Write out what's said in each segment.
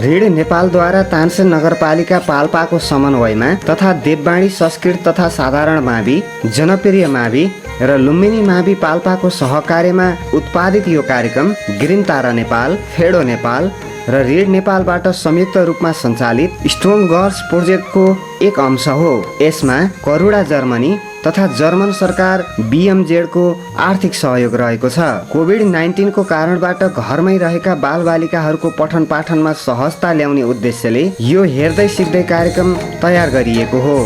Read नेपालद्वारा Tansen नगरपालिका पाल्पाको समन्वयमा तथा देववाणी संस्कृत तथा साधारण मावि, जनप्रिय मावि र लुम्बिनी मावि पाल्पाको सहकार्यमा उत्पादित यो कार्यक्रम ग्रिन तारा नेपाल, फेडो नेपाल र रीड नेपालबाट संयुक्त रूपमा सञ्चालित स्ट्रङ गर्ल्स प्रोजेक्टको एक अंश हो। यसमा करुणा जर्मनी तथा जर्मन सरकार बीएमजेडको आर्थिक सहयोग रहेको छ। कोभिड-19 को कारणबाट घरमै रहेका बालबालिकाहरूको पठन पाठनमा सहजता ल्याउने उद्देश्यले यो हेर्दै सिक्दै कार्यक्रम तयार गरिएको हो।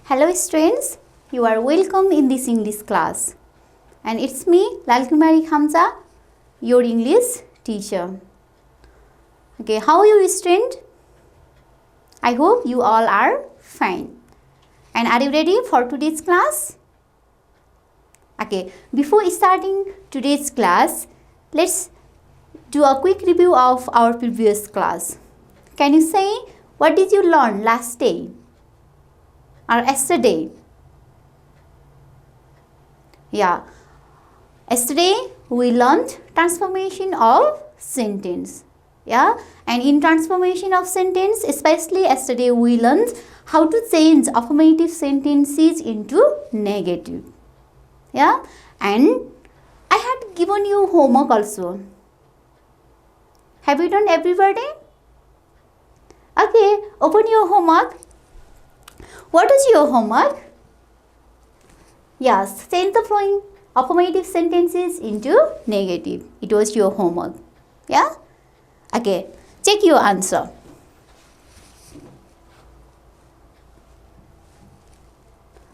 Hello students, you are welcome in this English class and it's me Lalkumari Khamsa, your English teacher. Okay, how are you student? I hope you all are fine. And are you ready for today's class? Okay, before starting today's class, let's do a quick review of our previous class. Can you say what did you learn last day or yesterday? Yeah, yesterday we learned transformation of sentence. Yeah, and in transformation of sentence, especially yesterday we learned how to change affirmative sentences into negative. Yeah, and I had given you homework also. Have you done everybody? Okay, open your homework. What is your homework? Yes, change the following affirmative sentences into negative. It was your homework. Yeah? Okay, check your answer.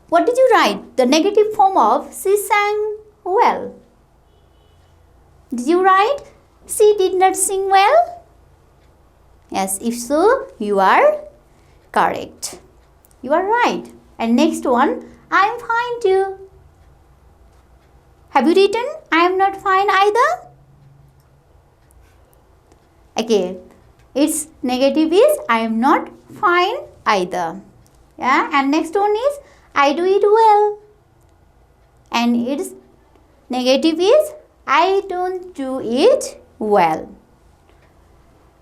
What did you write? The negative form of she sang well. Did you write she did not sing well? Yes, if so, you are correct. You are right. And next one, I am fine too. Have you written I am not fine either? Okay, its negative is I am not fine either. Yeah, and next one is I do it well. And its negative is I don't do it well.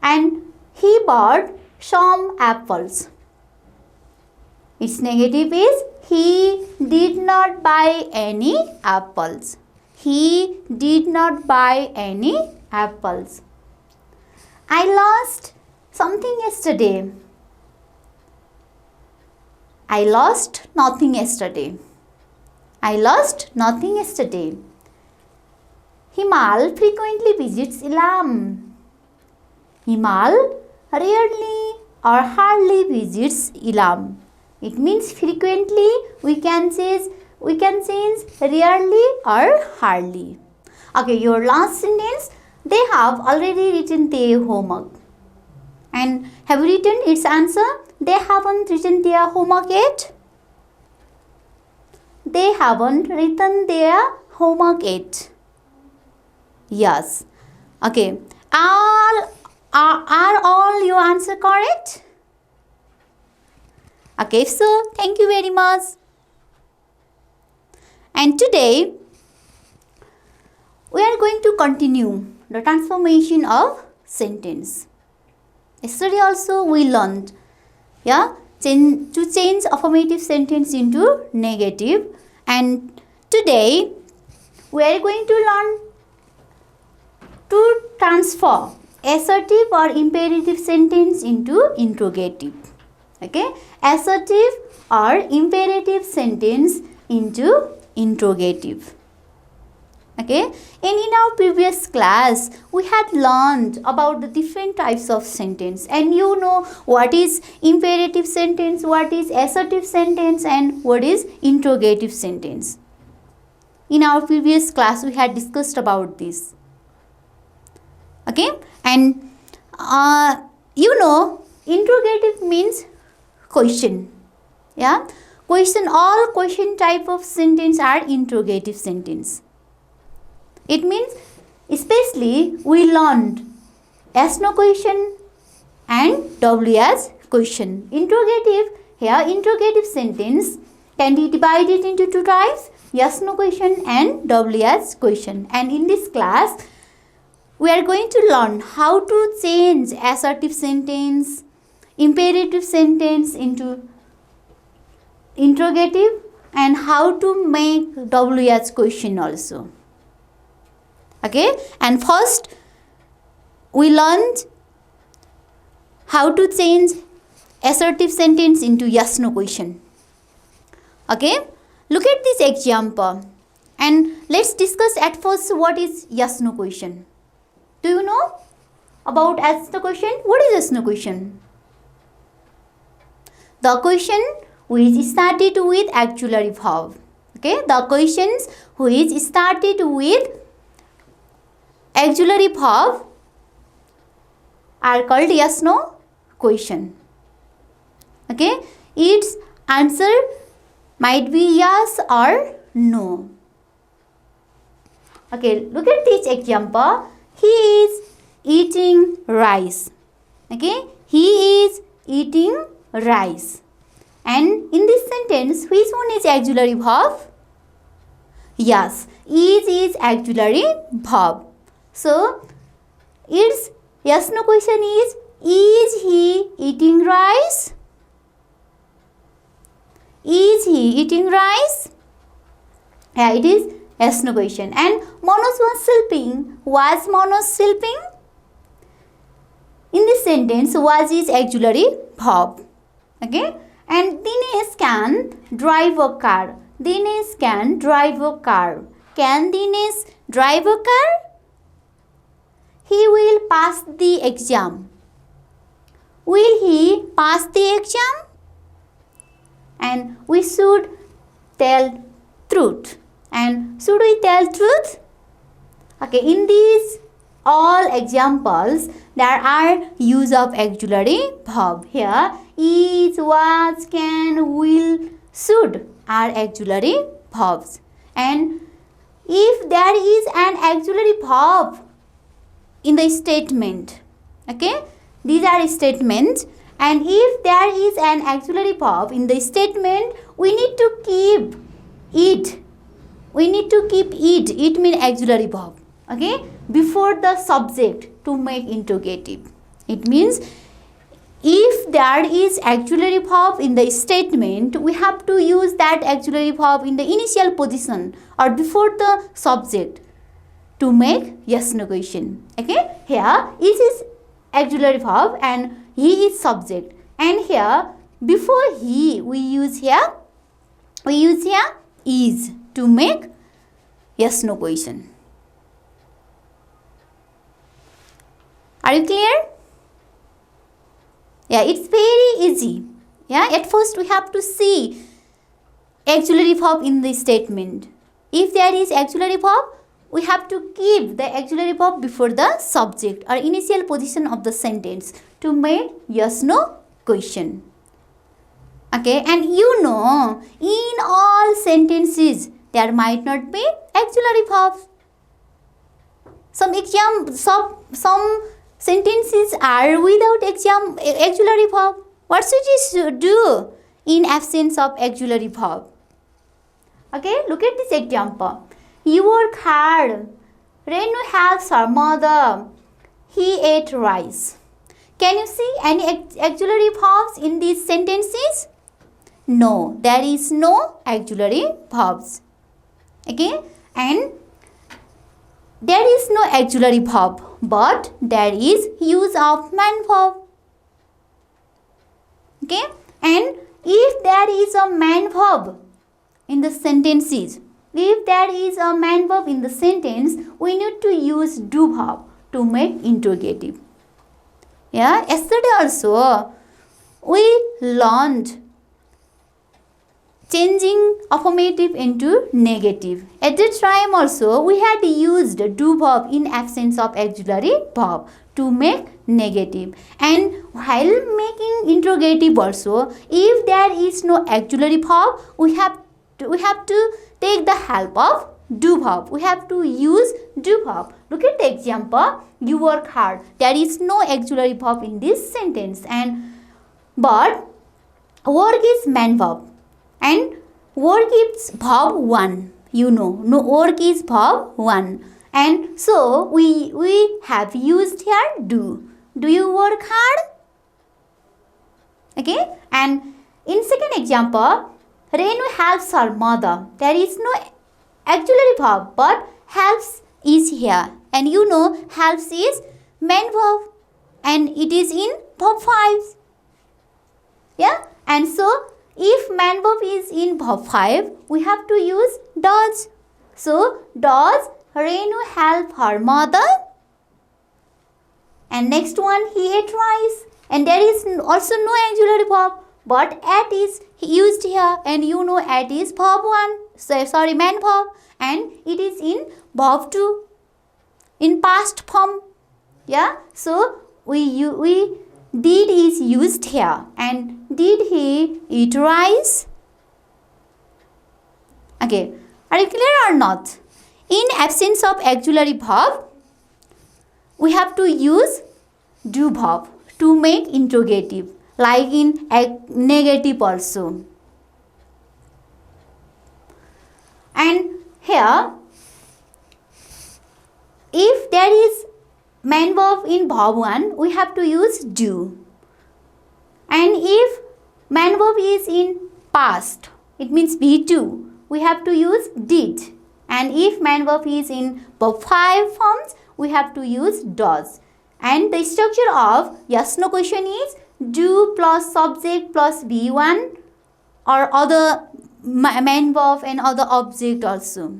And he bought some apples. Its negative is he did not buy any apples. He did not buy any apples. I lost something yesterday. I lost nothing yesterday. I lost nothing yesterday. Himal frequently visits Ilam. Himal rarely or hardly visits Ilam. It means frequently we can change rarely or hardly. Okay, your last sentence, they have already written their homework. And have you written its answer? They haven't written their homework yet. They haven't written their homework yet. Yes. Okay. Are all your answer correct? Okay, so thank you very much. And today we are going to continue the transformation of sentence. Yesterday also we learned, yeah, to change affirmative sentence into negative, and today we are going to learn to transfer assertive or imperative sentence into interrogative. Okay, assertive or imperative sentence into interrogative. Okay, and in our previous class we had learned about the different types of sentence, and you know what is imperative sentence, what is assertive sentence, and what is interrogative sentence. In our previous class we had discussed about this. Okay, and you know interrogative means question. Yeah, question, all question type of sentence are interrogative sentence. It means especially we learned yes no question and W as question. Interrogative, here interrogative sentence can be divided into two types, yes no question and W as question. And in this class we are going to learn how to change assertive sentence, imperative sentence into interrogative, and how to make W as question also. Okay, and first we learned how to change assertive sentence into yes no question. Okay, look at this example and let's discuss at first what is yes no question. Do you know about yes no question? What is yes no question? The question which started with auxiliary verb. Okay, the questions which started with auxiliary verb are called yes no question. Okay, its answer might be yes or no. Okay, look at this example. He is eating rice. Okay, he is eating rice. And in this sentence, which one is auxiliary verb? Yes, is auxiliary verb. So, its yes no question is he eating rice? Is he eating rice? Yeah, it is yes no question. And Manoj was sleeping. Was Manoj sleeping? In this sentence, was is auxiliary verb. Okay? And Dinesh can drive a car. Dinesh can drive a car. Can Dinesh drive a car? He will pass the exam. Will he pass the exam? And we should tell truth. And should we tell truth? Okay, in these all examples, there are use of auxiliary verb. Here, is, was, can, will, should are auxiliary verbs. And if there is an auxiliary verb in the statement, okay, these are statements, and if there is an auxiliary verb in the statement, we need to keep it. We need to keep it. It means auxiliary verb. Okay, before the subject to make interrogative. It means if there is auxiliary verb in the statement, we have to use that auxiliary verb in the initial position or before the subject to make yes no question. Okay, here is auxiliary verb and he is subject, and here before he we use here is to make yes no question. Are you clear? Yeah, it's very easy. Yeah, at first we have to see auxiliary verb in the statement. If there is auxiliary verb, we have to keep the auxiliary verb before the subject or initial position of the sentence to make yes no question. Okay, and you know, in all sentences there might not be auxiliary verbs. Some sentences are without auxiliary verb. What should you do in absence of auxiliary verb? Okay, look at this example. You work hard. Renu helps her mother. He ate rice. Can you see any auxiliary verbs in these sentences? No, there is no auxiliary verbs. Okay, and there is no auxiliary verb, but there is use of man verb. Okay, and if there is a man verb in the sentences, if there is a man verb in the sentence, we need to use do verb to make interrogative. Yeah, yesterday also we learned changing affirmative into negative. At that time also we had used do verb in absence of auxiliary verb to make negative. And while making interrogative also, if there is no auxiliary verb, we have to take the help of do verb. We have to use do verb. Look at the example. You work hard. There is no auxiliary verb in this sentence, but work is main verb and work is verb 1. No, work is verb 1, and so we have used here do. Do you work hard? Okay, and in second example, Renu helps her mother. There is no auxiliary verb, but helps is here, and helps is main verb, and it is in verb 5. Yeah, and so if main verb is in verb 5, we have to use does. So does Renu help her mother? And next one, he ate rice, and there is also no auxiliary verb, but at is used here, and at is verb 1. Sorry, main verb, and it is in verb 2 in past form. Yeah, so we did is used here, and did he eat rice? Okay, are you clear or not? In absence of auxiliary verb, we have to use do verb to make interrogative, like in negative also. And here, if there is main verb in verb 1, we have to use do. And if main verb is in past, it means B2, we have to use did. And if main verb is in verb 5 forms, we have to use does. And the structure of yes no question is do plus subject plus B1 or other main verb and other object also.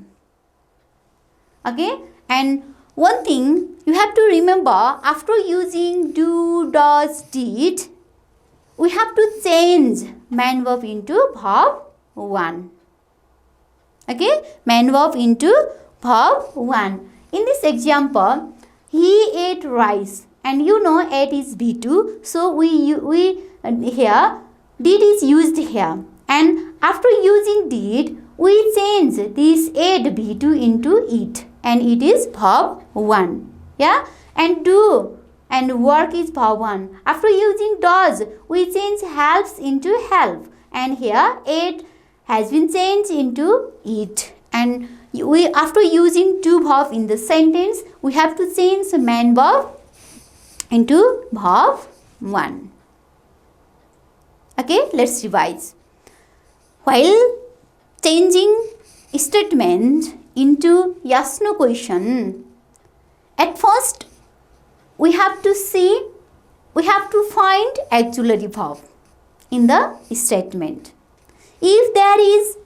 Okay, and one thing you have to remember, after using do, does, did, we have to change main verb into verb 1. Okay, main verb into verb 1. In this example, he ate rice, and ate is B2, so we here did is used here, and after using did, we change this ate B2 into eat, and it is verb 1. Yeah, and do and work is verb 1. After using does, we change helps into help, and here ate has been changed into eat, and we after using do verb in the sentence, we have to change the main verb into verb 1. Okay, let's revise. While changing statement into yes no question, at first we have to find auxiliary verb in the statement. If there is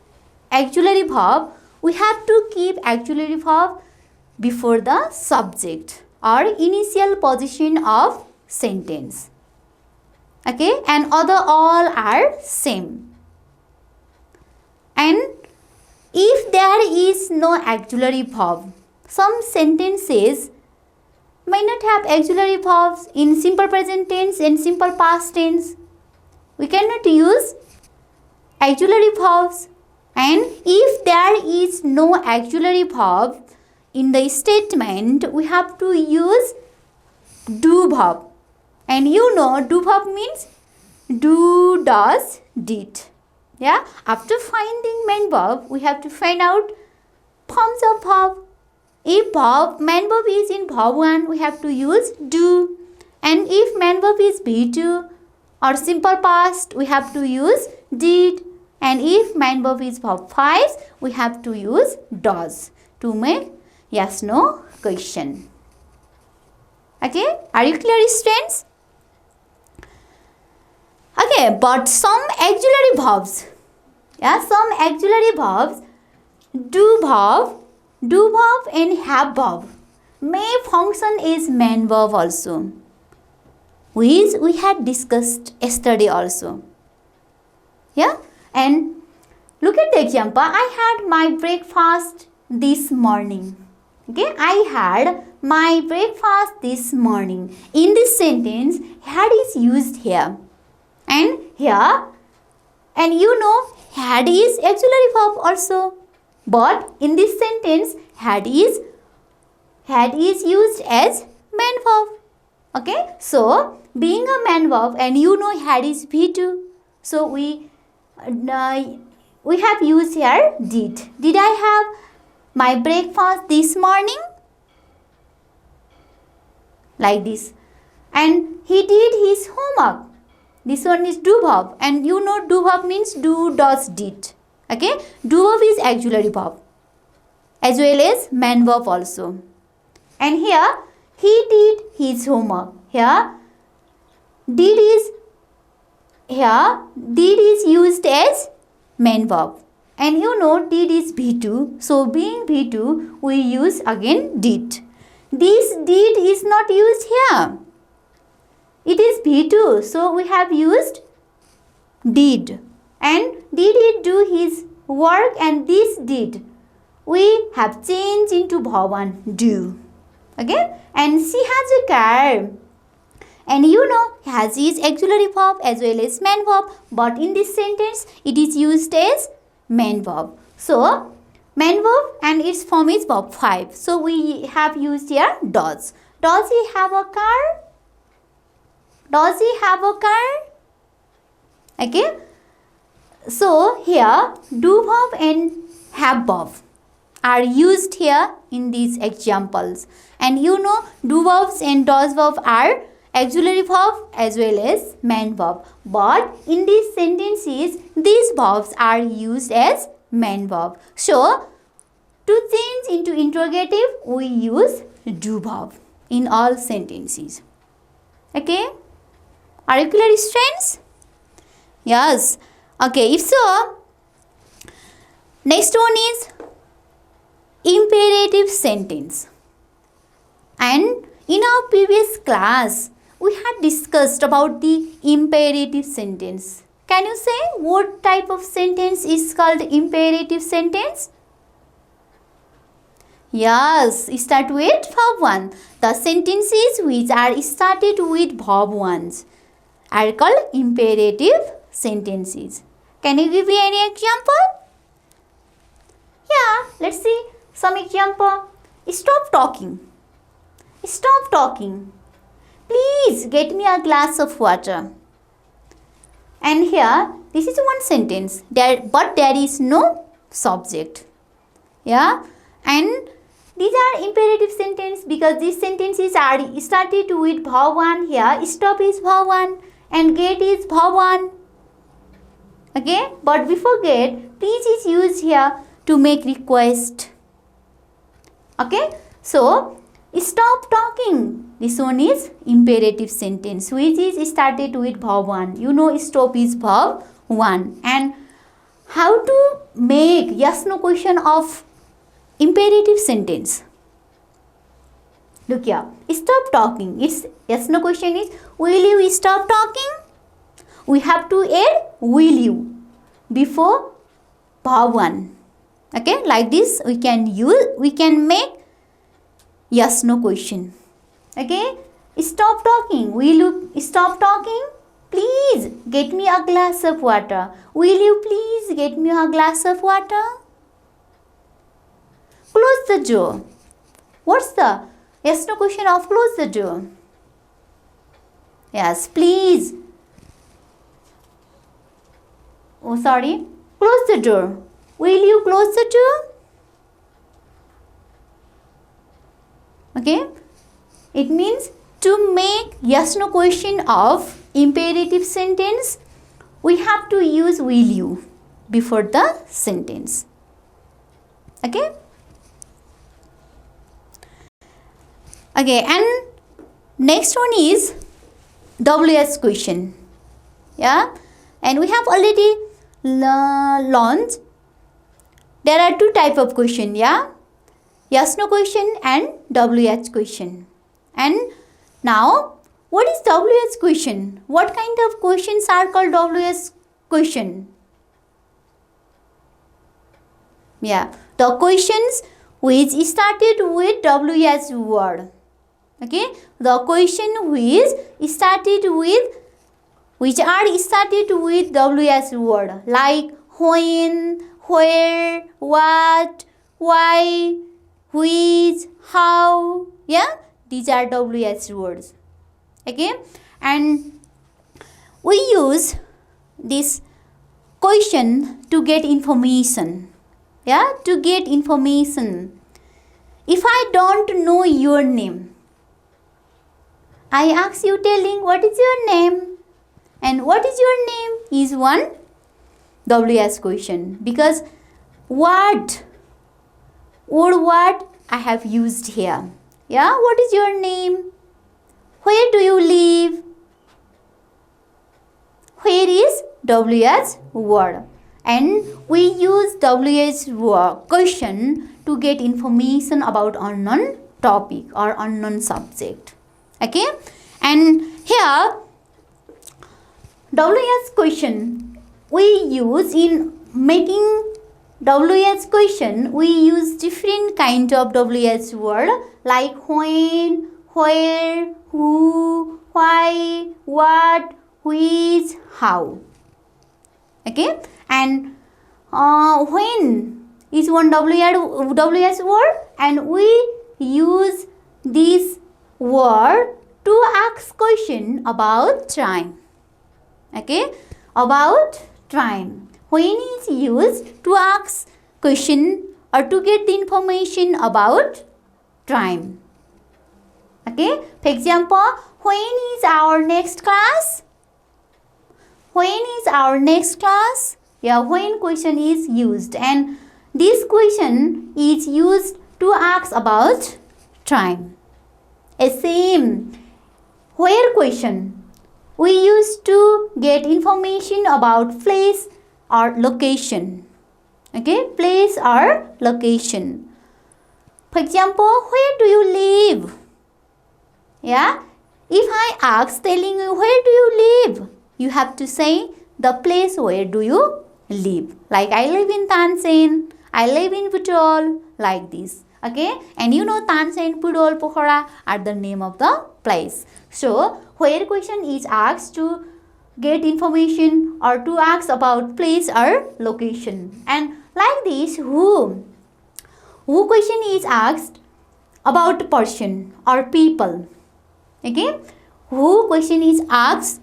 auxiliary verb, we have to keep auxiliary verb before the subject or initial position of sentence. Okay, and other all are same. And if there is no auxiliary verb, some sentences may not have auxiliary verbs in simple present tense and simple past tense. We cannot use auxiliary verbs, and if there is no auxiliary verb in the statement, we have to use do verb, and do verb means do, does, did. Yeah, after finding main verb, we have to find out forms of verb. If main verb is in verb 1, we have to use do, and if main verb is B2 or simple past, we have to use did, and if main verb is verb 5, we have to use does to make yes no question. Okay, are you clear, students? Okay, but some auxiliary verbs, some auxiliary verbs, do verb and have verb may function as main verb also, which we had discussed yesterday also. Yeah, and look at the example. I had my breakfast this morning. Okay, I had my breakfast this morning. In this sentence, had is used here, and here, and had is auxiliary verb also. But in this sentence, had is used as main verb. Okay, so being a main verb, and you know had is V2. So we have used here did. Did I have my breakfast this morning? Like this. And he did his homework. This one is do verb, and you know do verb means do, does, did. Okay, do verb is auxiliary verb as well as main verb also. And here he did his homework. Here did is used as main verb, and you know did is V2. So being V2, we use again did. This did is not used here. It is V2, so we have used did. And did it do his work, and this did we have changed into verb 1, do. Okay, and she has a car, and you know has is auxiliary verb as well as main verb, but in this sentence it is used as main verb. So main verb and its form is verb 5. So we have used here does. Does he have a car? Does he have a car? Okay. So here do verb and have verb are used here in these examples. And you know do verbs and does verb are auxiliary verb as well as main verb. But in these sentences, these verbs are used as main verb. So to change into interrogative, we use do verb in all sentences. Okay? Are you clear, students? Yes. Okay, if so, next one is imperative sentence. And in our previous class, we had discussed about the imperative sentence. Can you say what type of sentence is called imperative sentence? Yes, start with verb 1. The sentences which are started with verb 1 are called imperative sentences. Can you give me any example? Yeah, let's see some example. Stop talking. Stop talking. Please get me a glass of water. And here, this is one sentence, but there is no subject. Yeah, and these are imperative sentences because these sentences are started with verb 1. Here, stop is verb 1 and get is verb 1. Okay, but before get, please is used here to make request. Okay, so stop talking. This one is imperative sentence which is started with verb 1. You know stop is verb 1. And how to make yes no question of imperative sentence? Look here. Stop talking. Its yes no question is will you stop talking? We have to add will you before verb 1. Okay, like this we can make yes no question. Okay, stop talking. Will you stop talking? Please get me a glass of water. Will you please get me a glass of water? Close the door. What's the yes no question of close the door? Yes, please. Oh, sorry. Close the door. Will you close the door? Okay. It means to make yes no question of imperative sentence, we have to use will you before the sentence. Okay. Okay, and next one is WH question. Yeah, and we have already learned there are two type of question. Yeah, yes no question and WH question. And now what is WH question? What kind of questions are called WH question? Yeah, the questions which started with WH word. Okay, the question which are started with WH word like when, where, what, why, which, how. Yeah, these are WH words. Okay, and we use this question to get information. Yeah, to get information. If I don't know your name, I ask you telling what is your name, and what is your name is one WS question, because what or what I have used here. Yeah, what is your name? Where do you live? Where is WH word, and we use WH word question to get information about unknown topic or unknown subject. Okay, and here WH question we use in making WH question, we use different kind of WH word like when, where, who, why, what, which, how. Okay, and when is one WH word, and we use this word to ask question about time. Okay, about time. When is used to ask question or to get the information about time. Okay, for example, when is our next class? When is our next class? Yeah, when question is used, and this question is used to ask about time. A same where question we use to get information about place or location. Okay, place or location. For example, where do you live? Yeah, if I ask telling you where do you live, you have to say the place where do you live. Like I live in Tansen, I live in Pudol, like this. Okay, and you know Tansen, Pudol, Pokhara are the name of the place. So where question is asked to get information or to ask about place or location. And like this, who question is asked about person or people. Okay, who question is asked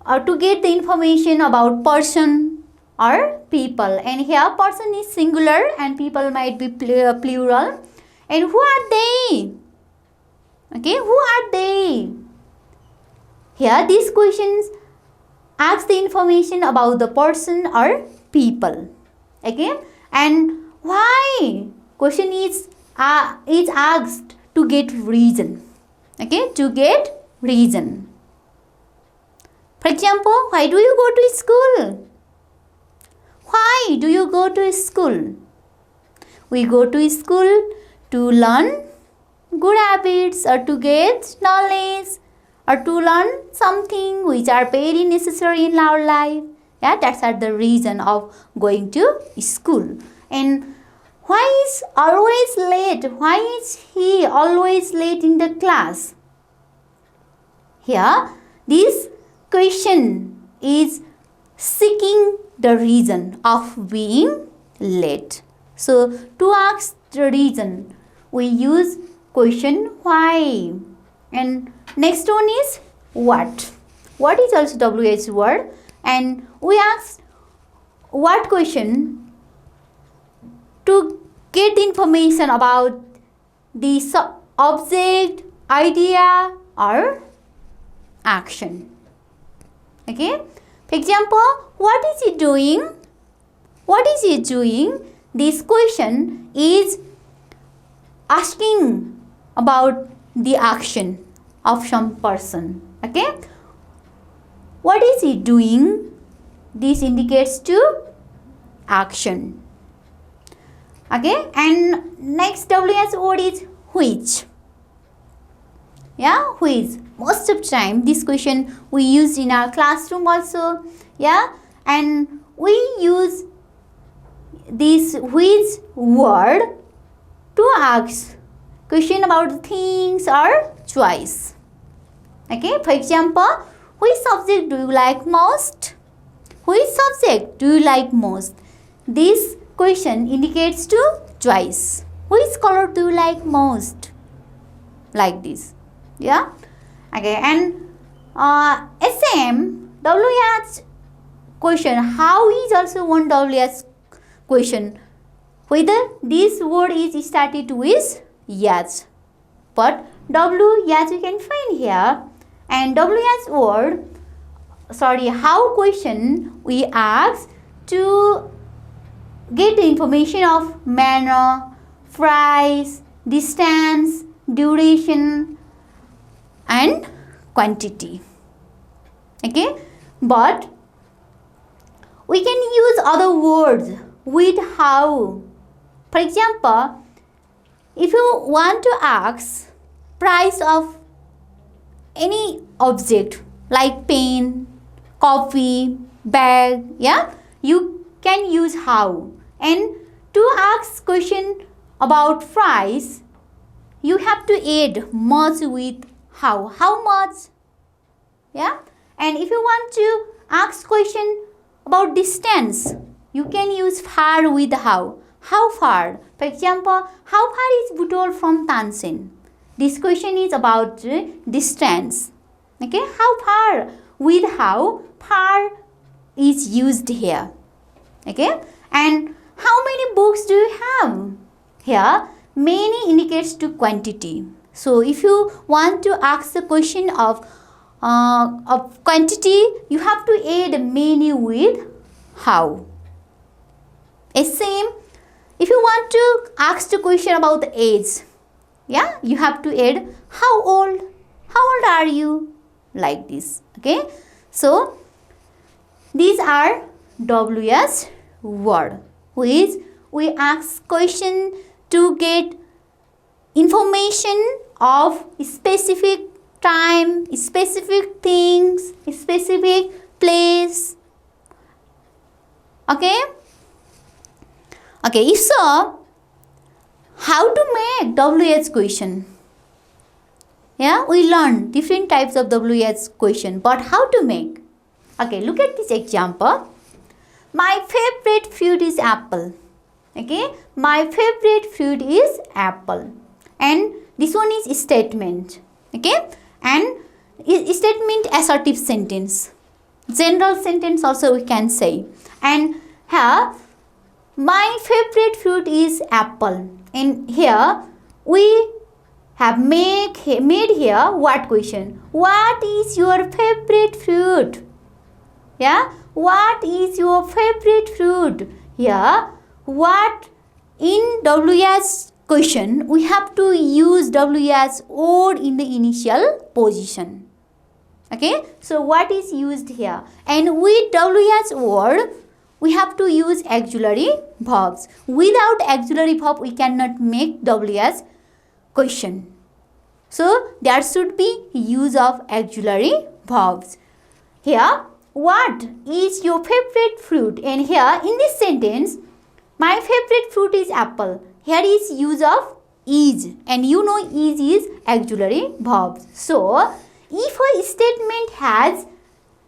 or to get the information about person or people, and here person is singular and people might be plural. And who are they? Okay, who are they? Here these questions ask the information about the person or people. Okay, and why question is asked to get reason. Okay, to get reason. For example, why do you go to school? Why do you go to school? We go to school to learn good habits or to get knowledge or to learn something which are very necessary in our life. Yeah, that's the reason of going to school. And why is always late? Why is he always late in the class? Here, this question is seeking the reason of being late. So, to ask the reason, we use question why. And next one is what. What is also WH word, and we ask what question to get information about the object, idea or action. Okay, for example, what is he doing? What is he doing? This question is asking about the action of some person. Okay, what is he doing? This indicates to action. Okay, and next WH word is which. Yeah, which. Most of the time this question we use in our classroom also. Yeah, and we use this which word to ask question about things or choice. Okay, for example, which subject do you like most? Which subject do you like most? This question indicates to choice. Which color do you like most? Like this. Yeah. Okay. And SM WH question. How is also one WH question? Whether this word is started with H. But WH we can find here. And WH word, how question we ask to get the information of manner, price, distance, duration and quantity. Okay, but we can use other words with how. For example, if you want to ask price of any object like pen, coffee, bag, yeah, you can use how. And to ask question about price, you have to add much with how. How much? Yeah. And if you want to ask question about distance, you can use far with how. How far? For example, how far is Butol from Tansen? This question is about distance. Okay, how far? With how, far is used here. Okay, and how many books do you have? Here, many indicates to quantity. So, if you want to ask the question of quantity, you have to add many with how. Same, if you want to ask the question about the age, yeah, you have to add how old. How old are you? Like this. Okay. So, these are WH word, which we ask question to get information of specific time, specific things, specific place. Okay. Okay, if so, how to make WH question? Yeah, we learn different types of WH question, but how to make? Okay, look at this example. My favorite fruit is apple. Okay, my favorite fruit is apple. And this one is statement. Okay, and statement assertive sentence. General sentence also we can say. And here, my favorite fruit is apple. And here, we have made here what question? What is your favorite fruit? Yeah, what is your favorite fruit? Here, what in WH question we have to use WH word in the initial position. Okay, so what is used here? And with WH word we have to use auxiliary verbs. Without auxiliary verb we cannot make WH question. So there should be use of auxiliary verbs. Here, what is your favorite fruit? And here in this sentence, my favorite fruit is apple. Here is use of is, and you know is auxiliary verbs. So if a statement has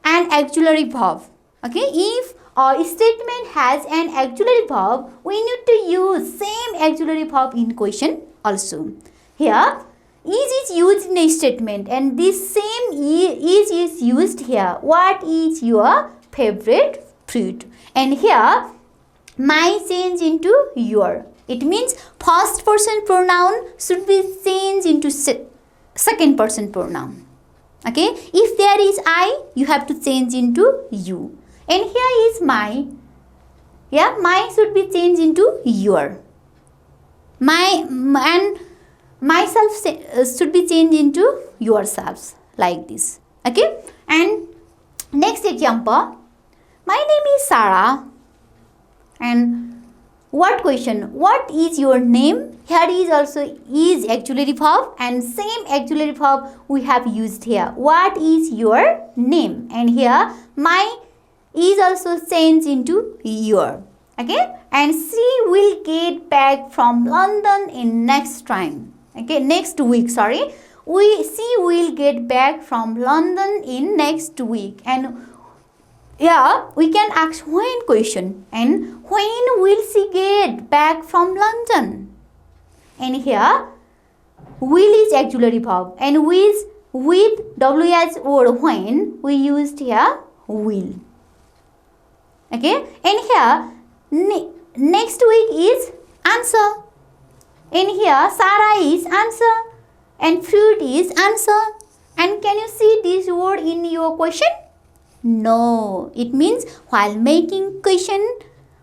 an auxiliary verb, okay, if a statement has an auxiliary verb, we need to use same auxiliary verb in question also. Here, is used in a statement and this same is used here. What is your favorite fruit? And here, my change into your. It means first person pronoun should be changed into second person pronoun. Okay, if there is I, you have to change into you. And here is my. Yeah, my should be changed into your. My and myself should be changed into yourselves, like this. Okay, and next example. My name is Sarah. And what question? What is your name? Here is also is auxiliary verb and same auxiliary verb we have used here. What is your name? And here my is also changed into your. Okay, and she will get back from London in next time. Okay, next week, sorry. She will get back from London in next week. And yeah, we can ask when question. And when will she get back from London? And here, will is auxiliary verb. And with WH or when, we used here will. Okay. And here, next week is answer. And here, Sarah is answer. And fruit is answer. And can you see this word in your question? No. It means while making question,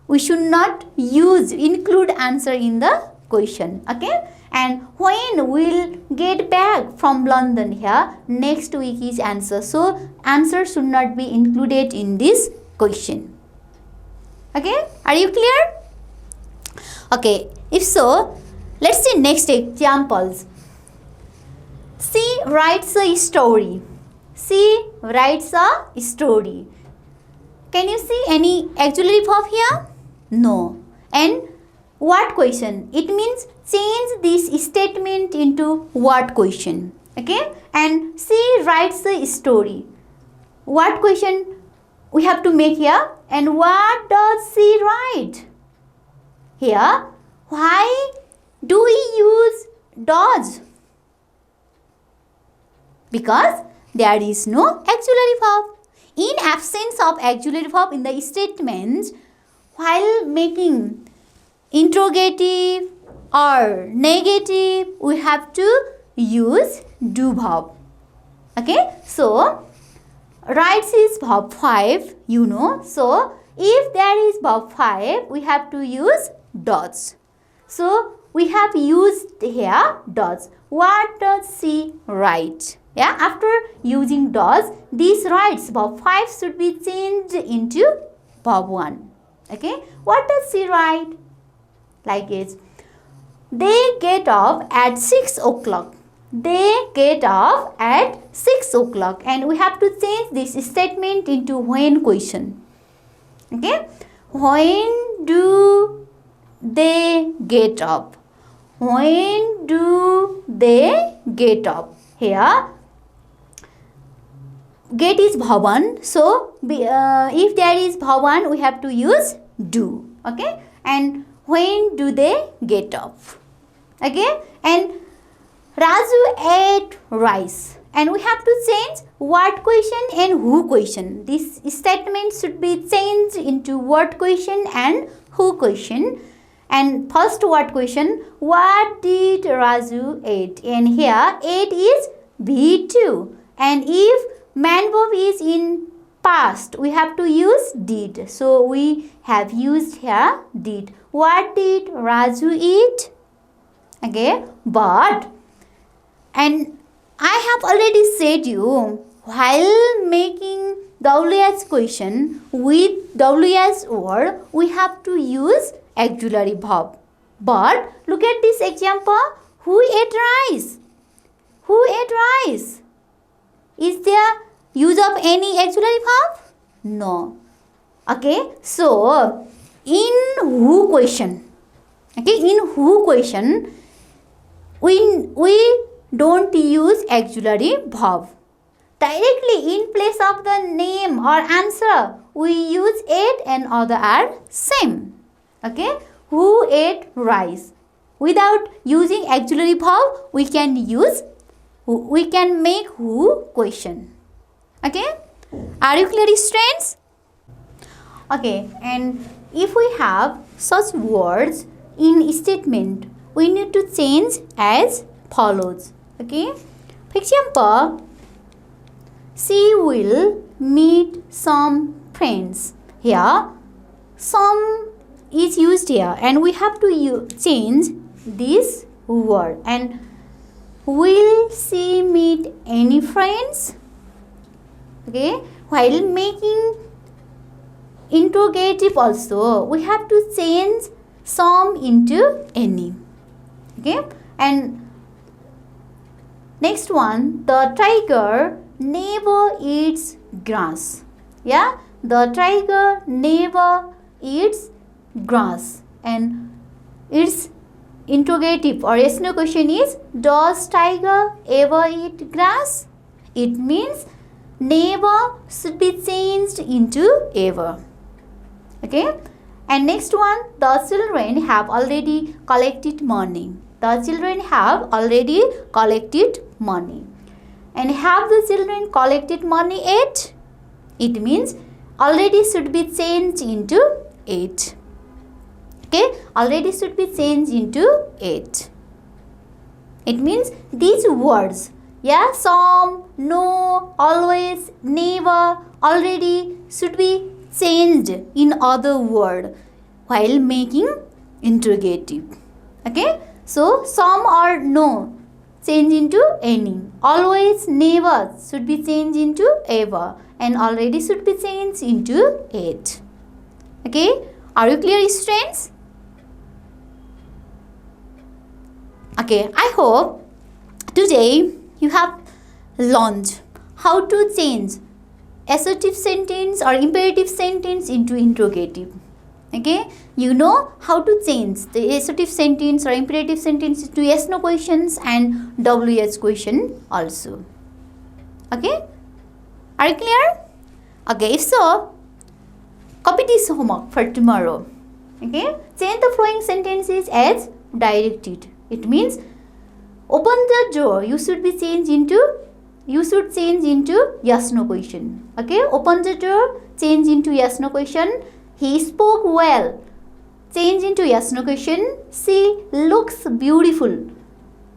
we should not include answer in the question. Okay. And when we'll get back from London here, next week is answer. So, answer should not be included in this question. Okay. Are you clear? Okay. If so, let's see next examples. She writes a story. She writes a story. Can you see any auxiliary verb here? No. And what question? It means change this statement into what question. Okay. And she writes a story. What question we have to make here? And what does she write? Here, why do we use does? Because there is no auxiliary verb. In absence of auxiliary verb in the statements, while making interrogative or negative, we have to use do verb. Okay. So, writes is verb 5, you know. So, if there is verb 5, we have to use does. So, we have used here does. What does she write? Yeah, after using does, these writes verb 5 should be changed into verb 1. Okay. What does she write? Like it. They get up at 6 o'clock. They get up at 6 o'clock. And we have to change this statement into when question. Okay. When do they get up? When do they get up? Here, get is verb 1. So, if there is verb 1, we have to use do. Okay. And when do they get up? Okay. And Raju ate rice. And we have to change what question and who question. This statement should be changed into what question and who question. And first what question? What did Raju eat? And here, ate is V2. And if man verb is in past, we have to use did. So, we have used here did. What did Raju eat? Okay. But, and I have already said you, while making WH question with WH word, we have to use auxiliary verb. But look at this example. Who ate rice? Who ate rice? Is there use of any auxiliary verb? No. Okay. So, in who question, okay, in who question, we don't use auxiliary verb. Directly in place of the name or answer, we use ate and other are same. Okay. Who ate rice? Without using auxiliary verb, we can make who question. Okay. Are you clear, students? Okay. And if we have such words in statement, we need to change as follows. Okay. For example, she will meet some friends. Here, some is used here and we have to change this word. And will she meet any friends? Okay. While making interrogative also, we have to change some into any. Okay. And next one, the tiger never eats grass. Yeah, the tiger never eats grass. And its interrogative or yes no question is, does tiger ever eat grass? It means never should be changed into ever. Okay? And next one, the children have already collected money. The children have already collected money. And have the children collected money yet? It means already should be changed into it. Okay? Already should be changed into it. It means these words, yeah, some, no, always, never, already should be changed in other word while making interrogative. Okay? So, some or no change into any. Always, never should be changed into ever. And already should be changed into it. Okay? Are you clear, students? Okay, I hope today you have learned how to change assertive sentence or imperative sentence into interrogative. Okay, you know how to change the assertive sentence or imperative sentence into yes no questions and WH question also. Okay, are you clear? Okay, if so, copy this homework for tomorrow. Okay, change the following sentences as directed. It means open the door, you should change into yes no question. Okay, open the door, change into yes no question. He spoke well, change into yes no question. She looks beautiful,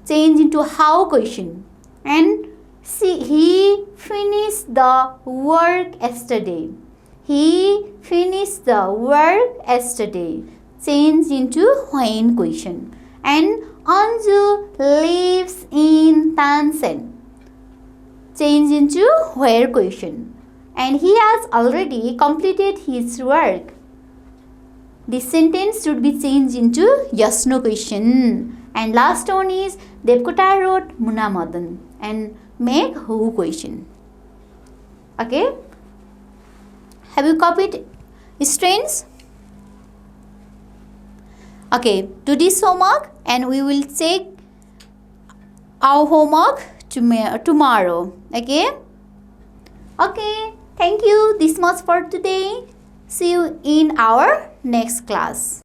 change into how question. And he finished the work yesterday. He finished the work yesterday, change into when question. And Anju lives in Tansen, change into where question. And he has already completed his work. This sentence should be changed into yes no question. And last one is Devkota wrote Muna Madan and make who question. Okay? Have you copied, students? Okay, do this homework and we will check our homework tomorrow. Okay? Okay, thank you. This much for today. See you in our next class.